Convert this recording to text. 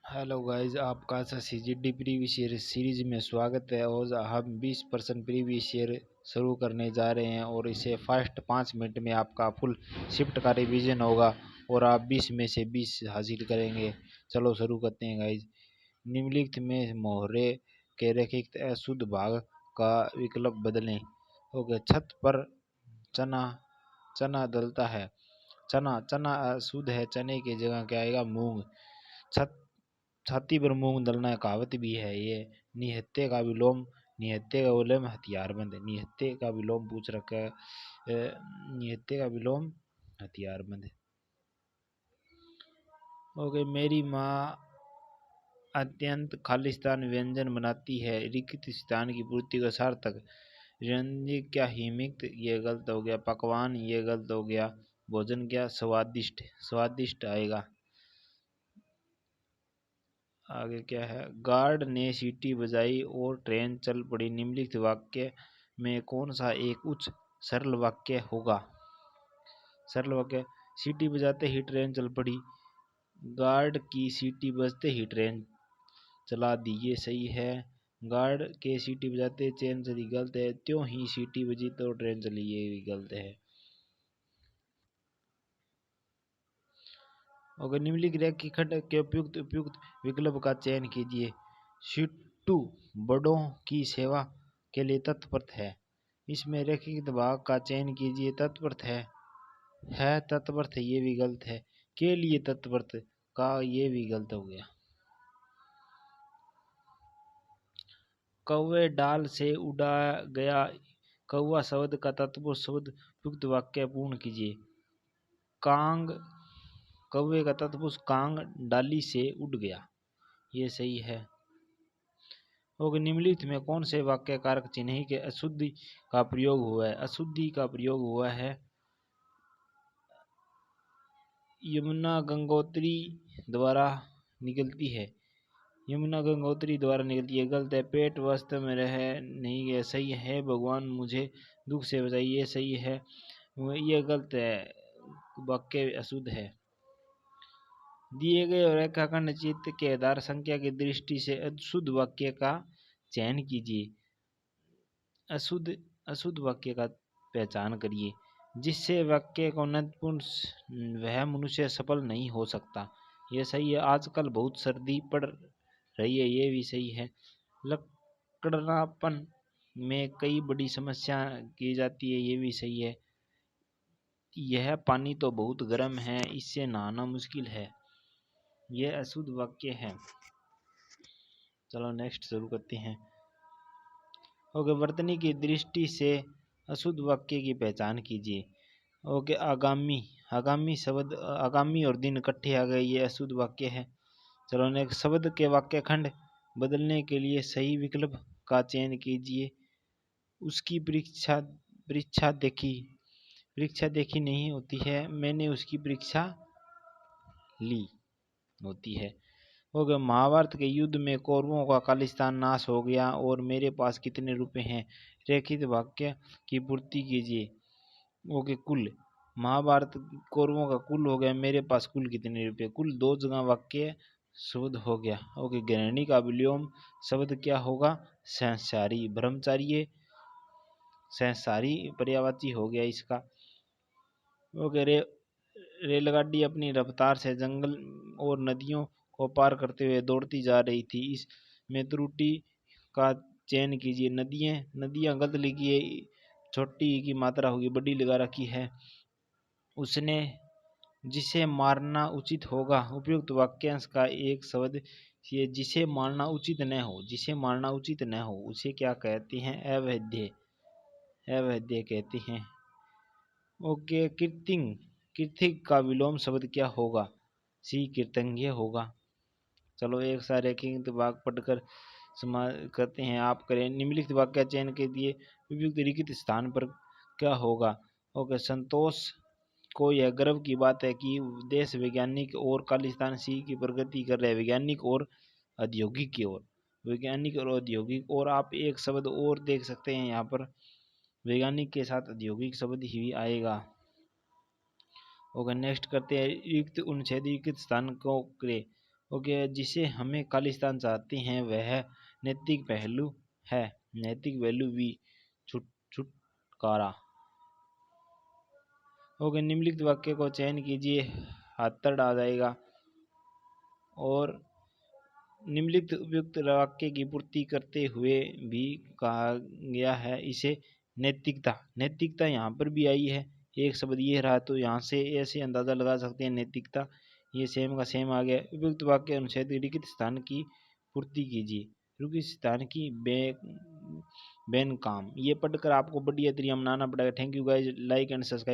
Hello guys, आपका CGD previous year series में स्वागत है। और हम 20% प्रीवियस ईयर शुरू करने जा रहे हैं और इसे फर्स्ट 5 मिनट में आपका फुल शिफ्ट का रिवीजन होगा और आप 20 में से 20 हासिल करेंगे। चलो शुरू करते हैं गाइस। निम्नलिखित में मोहरे के रेखित अशुद्ध भाग का विकल्प बदलें। ओके, छत पर चना चना दलता है। चना चना अशुद्ध है, चने की जगह क्या आएगा? मूंग। छत छाती पर मूंग दलना कहावत भी है ये। निहत्थे का विलोम, निहत्थे का विलोम हथियारबंद। निहत्थे का विलोम पूछ रखा है। निहत्थे का विलोम हथियारबंद। ओके, मेरी माँ अत्यंत खालिस्तान व्यंजन बनाती है। रिक्त स्थान की पूर्ति का सार्थक। व्यंजन क्या? हिमित, ये गलत हो गया। पकवान, ये गलत हो गया। भोजन क्या? स्वादिष्ट, स्वादिष्ट आएगा। आगे क्या है? गार्ड ने सीटी बजाई और ट्रेन चल पड़ी। निम्नलिखित वाक्य में कौन सा एक उच्च सरल वाक्य होगा? सरल वाक्य, सीटी बजाते ही ट्रेन चल पड़ी। गार्ड की सीटी बजते ही ट्रेन चला दी, ये सही है। गार्ड के सीटी बजाते ट्रेन चली, गलत है। त्यों ही सीटी बजी तो ट्रेन चली, ये भी गलत है। अगर निम्नलिखित रेखाखंड के उपयुक्त उपयुक्त विकल्प का चयन कीजिए। सिट्टू बड़ों की सेवा के लिए तत्पर है। इसमें रेखाखंड भाग का चयन कीजिए। तत्पर है तत्पर है, ये भी गलत है। के लिए तत्पर का, ये भी गलत हो गया। कौवे डाल से उड़ा गया। कौवा शब्द का तत्पुरुष शब्द उपयुक्त वाक्य पूर्ण कीजिए। कांग, कौवे का तत्पुरुष कांग डाली से उड़ गया, ये सही है। ओके, निम्नलिखित में कौन से वाक्य कारक चिन्ह के अशुद्धि का प्रयोग हुआ है? अशुद्धि का प्रयोग हुआ है यमुना गंगोत्री द्वारा निकलती है। यमुना गंगोत्री द्वारा निकलती है, गलत है। पेट वास्तव में रह नहीं गया, सही है। भगवान मुझे दुख से बचाइए, सही है। ये गलत है, वाक्य अशुद्ध है। दिए गए रेखाखंड चित्र के आधार संख्या की दृष्टि से अशुद्ध वाक्य का चयन कीजिए। अशुद्ध अशुद्ध वाक्य का पहचान करिए। जिससे वाक्य को नतपूर्ण वह मनुष्य सफल नहीं हो सकता, यह सही है। आजकल बहुत सर्दी पड़ रही है, ये भी सही है। लकड़ापन में कई बड़ी समस्या की जाती है, ये भी सही है। यह पानी तो बहुत गर्म है, इससे नहाना मुश्किल है, यह अशुद्ध वाक्य है। चलो नेक्स्ट शुरू करते हैं। ओके, वर्तनी की दृष्टि से अशुद्ध वाक्य की पहचान कीजिए। ओके, आगामी, आगामी शब्द, आगामी और दिन इकट्ठे आ गए, ये अशुद्ध वाक्य है। चलो नेक्स्ट, शब्द के वाक्य खंड बदलने के लिए सही विकल्प का चयन कीजिए। उसकी परीक्षा परीक्षा देखी, परीक्षा देखी नहीं होती है, मैंने उसकी परीक्षा ली होती है। हो गया, महाभारत के युद्ध में कौरवों का खालिस्तान नाश हो गया और मेरे पास कितने रुपए हैं? रेखित वाक्य की पूर्ति कीजिए। ओके, कुल, महाभारत कौरवों का कुल हो गया, मेरे पास कुल कितने रुपए? कुल, दो जगह वाक्य शुद्ध हो गया। ओके, गृहिणी का विलोम शब्द क्या होगा? संसारी। ब्रह्मचारी, संसारी पर्यायवाची हो गया इसका। ओके, रेलगाड़ी अपनी रफ्तार से जंगल और नदियों को पार करते हुए दौड़ती जा रही थी। इसमें त्रुटि का चयन कीजिए। नदियां गलत लिखी है, छोटी की मात्रा होगी, बड़ी लगा रखी है। उसने, जिसे मारना उचित होगा, उपयुक्त वाक्यांश का एक शब्द। ये जिसे मारना उचित न हो, जिसे मारना उचित न हो उसे क्या कहते हैं? अवैध, अवैध कहते हैं। ओके, कृतिंग, कृतिक का विलोम शब्द क्या होगा? सी कृतज्ञ होगा। चलो एक साथ रेखित भाग पढ़कर करते हैं, आप करें। निम्नलिखित वाक्य चयन के दिए उपयुक्त लिखित स्थान पर क्या होगा? ओके, संतोष को यह गर्व की बात है कि देश वैज्ञानिक और खालिस्तान सी की प्रगति कर रहे हैं। वैज्ञानिक और औद्योगिक की ओर, वैज्ञानिक और औद्योगिक। और आप एक शब्द और देख सकते हैं यहाँ पर, वैज्ञानिक के साथ औद्योगिक शब्द ही आएगा। ओके, नेक्स्ट करते हैं। रिक्त अनुच्छेद रिक्त स्थान को करें। ओके, जिसे हमें खालिस्तान चाहते हैं वह नैतिक पहलू है। नैतिक वैल्यू भी छुटकारा। ओके, निम्नलिखित वाक्य को चयन कीजिए, हाथड़ आ जाएगा। और निम्नलिखित उपयुक्त वाक्य की पूर्ति करते हुए भी कहा गया है इसे नैतिकता। नैतिकता यहाँ पर भी आई है, एक शब्द ये रहा, तो यहाँ से ऐसे अंदाजा लगा सकते हैं नैतिकता, ये सेम का सेम आ गया। उपयुक्त वाक्य अनुच्छेद लिखित स्थान की पूर्ति कीजिए। रुकित स्थान की बैन काम, ये पढ़कर आपको बढ़िया तरीका मनाना पड़ेगा। Thank you guys, like and subscribe.